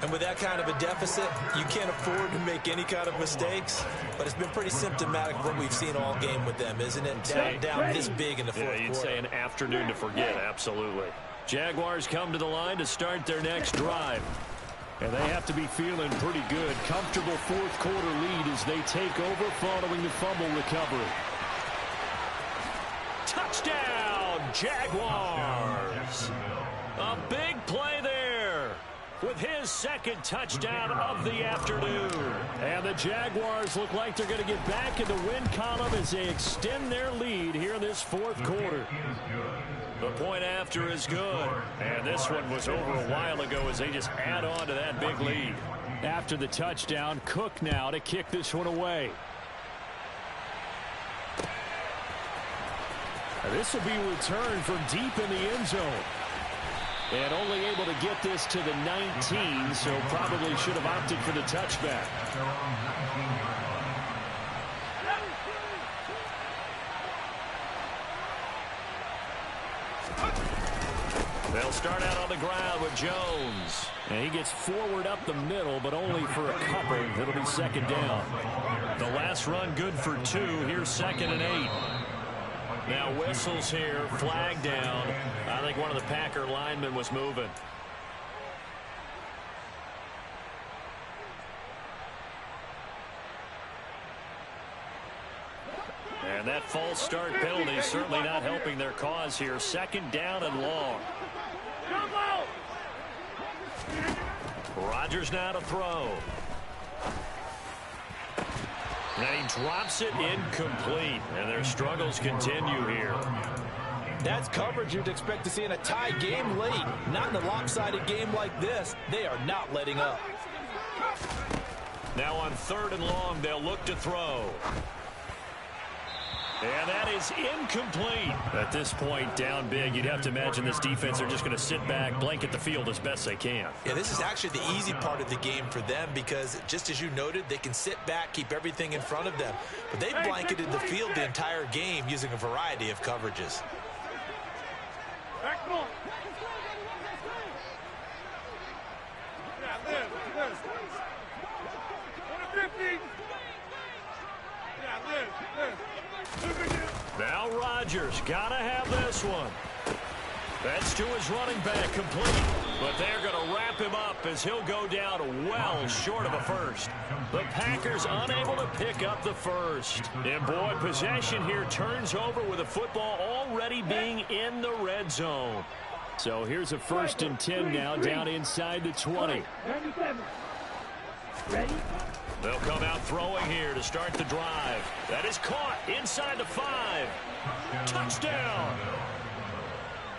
And with that kind of a deficit, you can't afford to make any kind of mistakes. But it's been pretty symptomatic of what we've seen all game with them, isn't it? Down this big in the fourth quarter. You'd say an afternoon to forget, absolutely. Jaguars come to the line to start their next drive. And they have to be feeling pretty good. Comfortable fourth quarter lead as they take over following the fumble recovery. Touchdown, Jaguars. A big play there with his second touchdown of the afternoon. And the Jaguars look like they're going to get back in the win column as they extend their lead here in this fourth quarter. The point after is good. And this one was over a while ago as they just add on to that big lead. After the touchdown, Cook now to kick this one away. This will be returned from deep in the end zone. And only able to get this to the 19, so probably should have opted for the touchback. They'll start out on the ground with Jones. And he gets forward up the middle, but only for a couple. It'll be second down. The last run good for 2. Here's 2nd and 8. Now whistles here, flag down. I think one of the Packer linemen was moving. And that false start penalty certainly not helping their cause here. 2nd down and long. Rodgers now to throw. And he drops it incomplete. And their struggles continue here. That's coverage you'd expect to see in a tie game late. Not in a lopsided game like this. They are not letting up. Now on 3rd and long, they'll look to throw. And that is incomplete. At this point, down big, you'd have to imagine this defense are just going to sit back, blanket the field as best they can. Yeah, this is actually the easy part of the game for them because, just as you noted, they can sit back, keep everything in front of them. But they've blanketed the field the entire game using a variety of coverages. Back ball. Yeah, this. 150. Yeah, this. Now Rodgers got to have this one. That's to his running back, complete. But they're going to wrap him up as he'll go down well short of a first. The Packers unable to pick up the first. And boy, possession here turns over with the football already being in the red zone. So here's a 1st and 10 now down inside the 20. Ready? They'll come out throwing here to start the drive. That is caught inside the 5. Touchdown!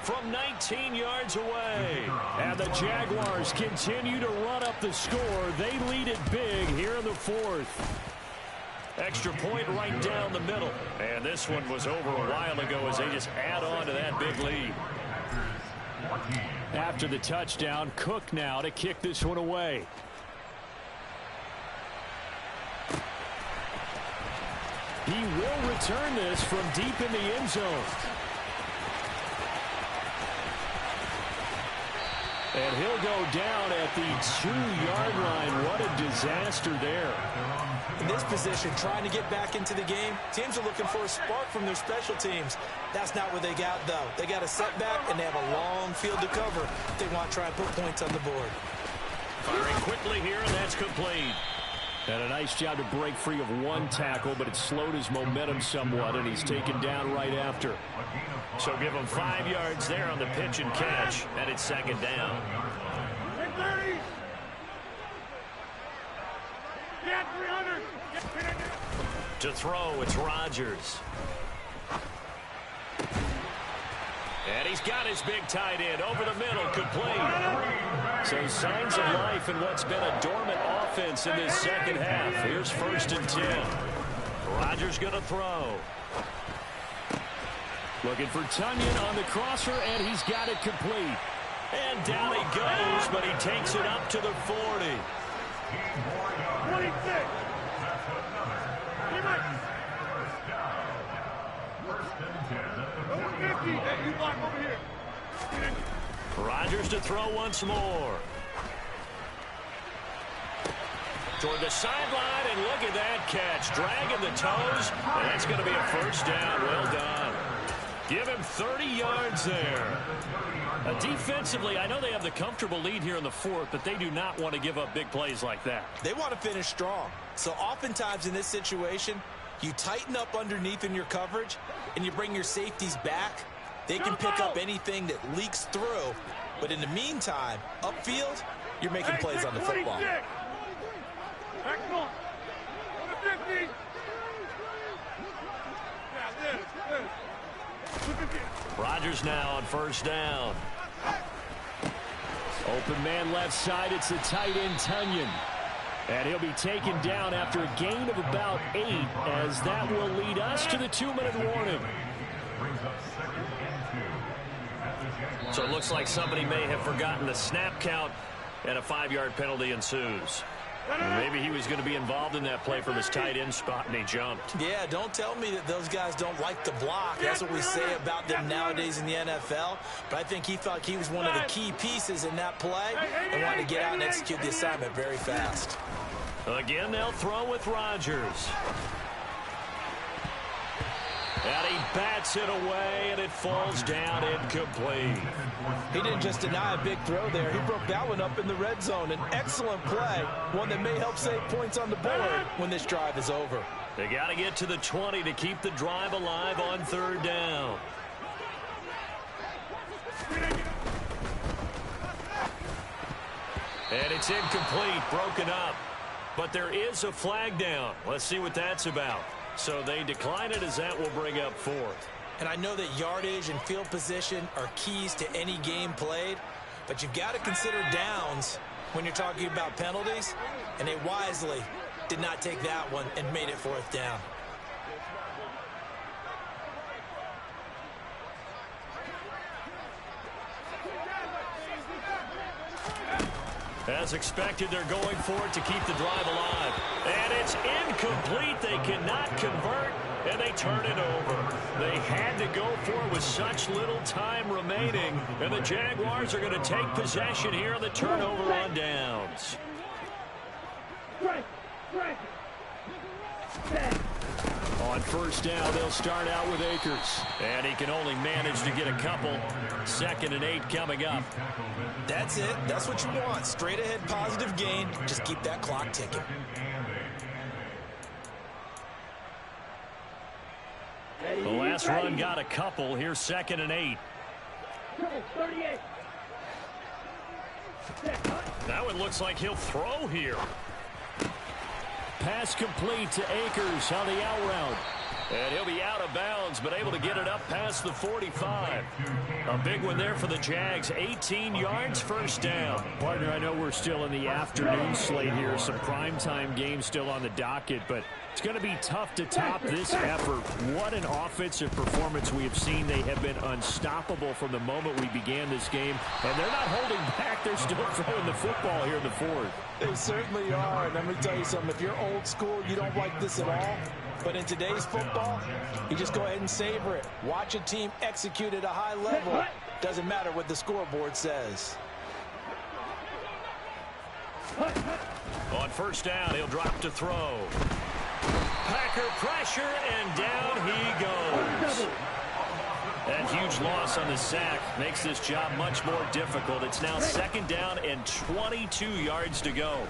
From 19 yards away. And the Jaguars continue to run up the score. They lead it big here in the 4th. Extra point right down the middle. And this one was over a while ago as they just add on to that big lead. After the touchdown, Cook now to kick this one away. He will return this from deep in the end zone. And he'll go down at the 2-yard line. What a disaster there. In this position, trying to get back into the game, teams are looking for a spark from their special teams. That's not what they got, though. They got a setback, and they have a long field to cover if they want to try and put points on the board. Firing quickly here, and that's complete. And a nice job to break free of one tackle, but it slowed his momentum somewhat, and he's taken down right after. So give him 5 yards there on the pitch and catch, and it's second down. To throw, it's Rodgers. And he's got his big tight end over the middle, complete. So signs of life in what's been a dormant offense in this second half. Here's 1st and 10. Rodgers going to throw. Looking for Tonyan on the crosser, and he's got it complete. And down he goes, but he takes it up to the 40. 26. You block over here. Rodgers to throw once more. Toward the sideline, and look at that catch. Dragging the toes, and that's going to be a 1st down. Well done. Give him 30 yards there. Defensively, I know they have the comfortable lead here in the 4th, but they do not want to give up big plays like that. They want to finish strong. So oftentimes in this situation, you tighten up underneath in your coverage, and you bring your safeties back. They can pick up anything that leaks through. But in the meantime, upfield, you're making plays on the football. Excellent. 50. Rodgers now on 1st down. Open man left side, it's the tight end Tonyan. And he'll be taken down after a gain of about 8, as that will lead us to the 2-minute warning. So it looks like somebody may have forgotten the snap count, and a 5-yard penalty ensues. Maybe he was going to be involved in that play from his tight end spot, and he jumped. Yeah, don't tell me that those guys don't like to block. That's what we say about them nowadays in the NFL. But I think he thought he was one of the key pieces in that play and wanted to get out and execute the assignment very fast. Again, they'll throw with Rodgers. And he bats it away, and it falls down incomplete. He didn't just deny a big throw there. He broke that one up in the red zone. An excellent play, one that may help save points on the board when this drive is over. They got to get to the 20 to keep the drive alive on 3rd down. And it's incomplete, broken up. But there is a flag down. Let's see what that's about. So they decline it, as that will bring up 4th. And I know that yardage and field position are keys to any game played, but you've got to consider downs when you're talking about penalties, and they wisely did not take that one and made it 4th down. As expected, they're going for it to keep the drive alive. And it's incomplete. They cannot convert, and they turn it over. They had to go for it with such little time remaining, and the Jaguars are going to take possession here on the turnover on downs. On 1st down, they'll start out with Akers. And he can only manage to get a couple. 2nd and 8 coming up. That's it. That's what you want. Straight ahead positive gain. Just keep that clock ticking. The last run got a couple. Here's 2nd and 8. Now it looks like he'll throw here. Pass complete to Akers on the out route. And he'll be out of bounds, but able to get it up past the 45. A big one there for the Jags. 18 yards, 1st down. Partner, I know we're still in the afternoon slate here. Some primetime games still on the docket, but it's going to be tough to top this effort. What an offensive performance we have seen. They have been unstoppable from the moment we began this game, and they're not holding back. They're still throwing the football here in the 4th. They certainly are. And let me tell you something. If you're old school, you don't like this at all, But in today's football, you just go ahead and savor it. Watch a team execute at a high level. Doesn't matter what the scoreboard says. On first down, he'll drop to throw. Packer pressure, and down he goes. That huge loss on the sack makes this job much more difficult. It's now second down and 22 yards to go.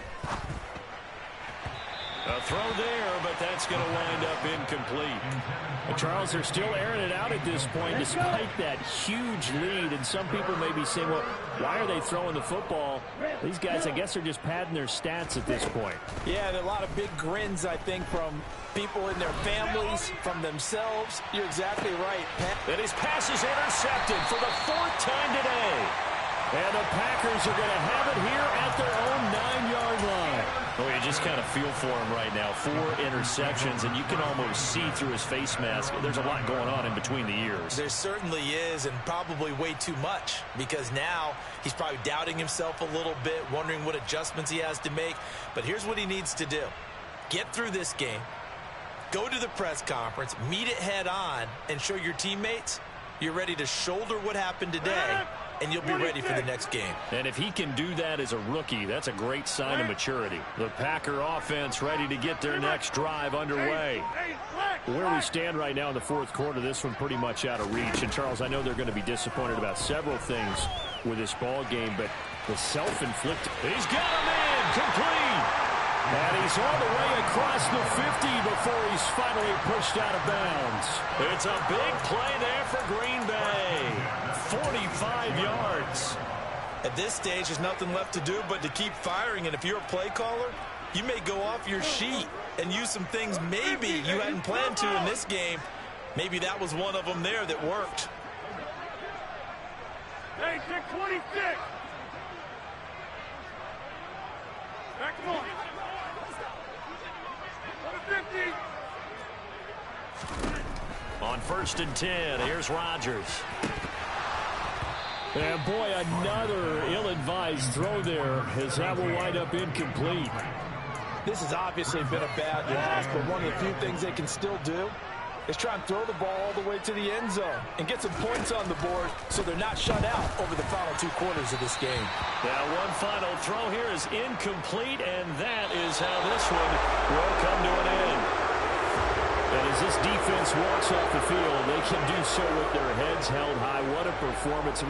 A throw there, but that's going to wind up incomplete. Charles, they're still airing it out at this point despite that huge lead. And some people may be saying, well, why are they throwing the football? These guys, I guess, are just padding their stats at this point. Yeah, there are a lot of big grins, I think, from people in their families, from themselves. You're exactly right, Pat. And his pass is intercepted for the fourth time today. And the Packers are going to have it here at their own 9-yard line. Oh, you just kind of feel for him right now. 4 interceptions, and you can almost see through his face mask. There's a lot going on in between the ears. There certainly is, and probably way too much, because now he's probably doubting himself a little bit, wondering what adjustments he has to make. But here's what he needs to do. Get through this game, go to the press conference, meet it head on, and show your teammates you're ready to shoulder what happened today, and you'll be ready for the next game. And if he can do that as a rookie, that's a great sign of maturity. The Packer offense ready to get their next drive underway. Where we stand right now in the fourth quarter, this one pretty much out of reach. And, Charles, I know they're going to be disappointed about several things with this ball game, but the self-inflicted. He's got him in, complete. And he's all the way across the 50 before he's finally pushed out of bounds. It's a big play there for Green Bay. 45 yards. At this stage, there's nothing left to do but to keep firing. And if you're a play caller, you may go off your sheet and use some things maybe you hadn't planned to in this game. Maybe that was one of them there that worked. Hey, 626. Back on. 50. On first and 10, here's Rodgers. And boy, another ill-advised throw there as that will wind up incomplete. This has obviously been a bad loss, but one of the few things they can still do is try and throw the ball all the way to the end zone and get some points on the board so they're not shut out over the final 2 quarters of this game. Now one final throw here is incomplete, and that is how this one will come to an end. And as this defense walks off the field, they can do so with their heads held high. What a performance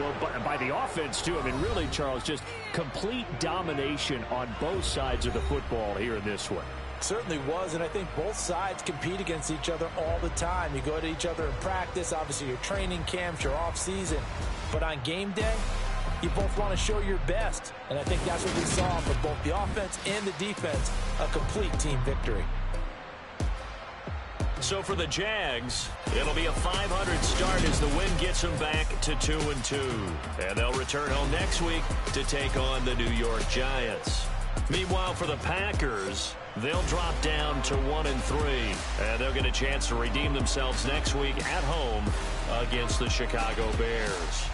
by the offense, too. I mean, really, Charles, just complete domination on both sides of the football here in this one. Certainly was, and I think both sides compete against each other all the time. You go to each other in practice, obviously your training camps, your off-season. But on game day, you both want to show your best. And I think that's what we saw from both the offense and the defense, a complete team victory. So for the Jags, it'll be a 500 start as the win gets them back to 2-2. And they'll return home next week to take on the New York Giants. Meanwhile, for the Packers, they'll drop down to 1-3. And they'll get a chance to redeem themselves next week at home against the Chicago Bears.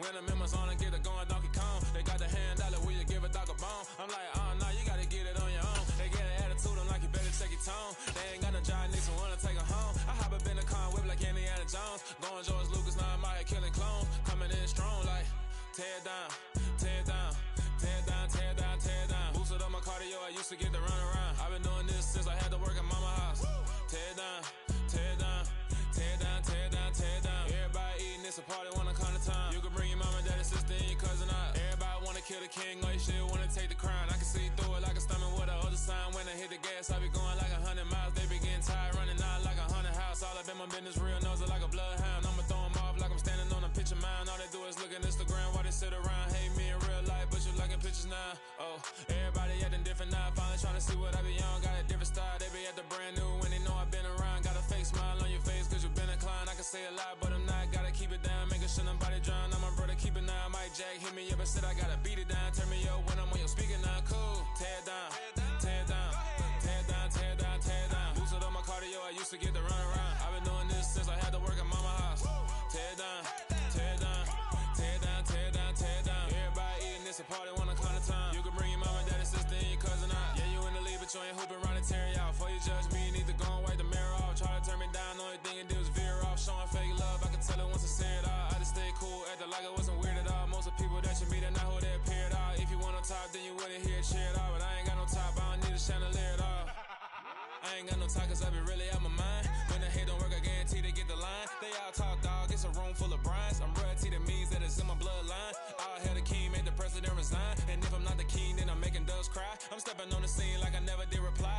When I'm in my zone and get it going Donkey Kong. They got the hand dollar, will you give a dog a bone? I'm like, oh no, you gotta get it on your own. They get an attitude, I'm like, you better check your tone. They ain't got no job, need someone to take her home. I hop up in the car, whip like Indiana Jones. Going George Lucas, now I'm out here killing clones. Coming in strong like, tear down, tear down, tear down, tear down, tear down. Boosted up my cardio, I used to get to run around. I've been doing this since I had to work at mama house. Tear down, tear down, tear down, tear down, tear down. Everybody eating, it's a party, wanna come to time. You can bring your mama, daddy, sister, and king, all you shit wanna take the crown. I can see through it like a stomach with a other sign. When I hit the gas, I be going like 100 miles. They be getting tired, running out like 100 house. All up in my business, real nose like a bloodhound. I'ma throw them off like I'm standing on a picture mound. All they do is look at Instagram while they sit around. Hate me in real life, but you liking pictures now. Oh, everybody acting different now. Finally trying to see what I be on. Got a different style, they be at the brand new when they know I've been around. Got a fake smile on your face cause you been inclined. I can say a lot, but I'm not. Gotta keep it down, making sure nobody drown. I'm my brother, keep it now. Mike Jack hit me up and said I gotta beat it down. Turn me up when I'm on your speaker now. Cool, tear it down, tear it down, tear it down, tear it down, tear it down. Boosted up my cardio, I used to get to run around. I've been doing this since I had to work at mama house. Tear it down, tear it down, tear it down, tear it down, tear it down. Everybody eating this a party one o'clock of time. You can bring your mama, daddy, sister, and your cousin out. Yeah, you in the lead, but you ain't hooping around and tear out. Before you judge me, you need to go and wipe the mirror off. Try to turn me down, the only thing it did was veer off. Showing fake love, I can tell it once I say it all. I just stay cool, acting like it wasn't weird at all. Most of the people that you meet are not who they appear at all. If you want on top, then you wouldn't hear it cheer at all. But I ain't got no top, I don't need a chandelier at all. I ain't got no talk cause I be really out my mind. When the hate don't work, I guarantee they get the line. They all talk dog, it's a room full of brines. I'm royalty, that means that it's in my bloodline. All hail the king, made the president resign. And if I'm not the king, then I'm making doves cry. I'm stepping on the scene like I never did reply.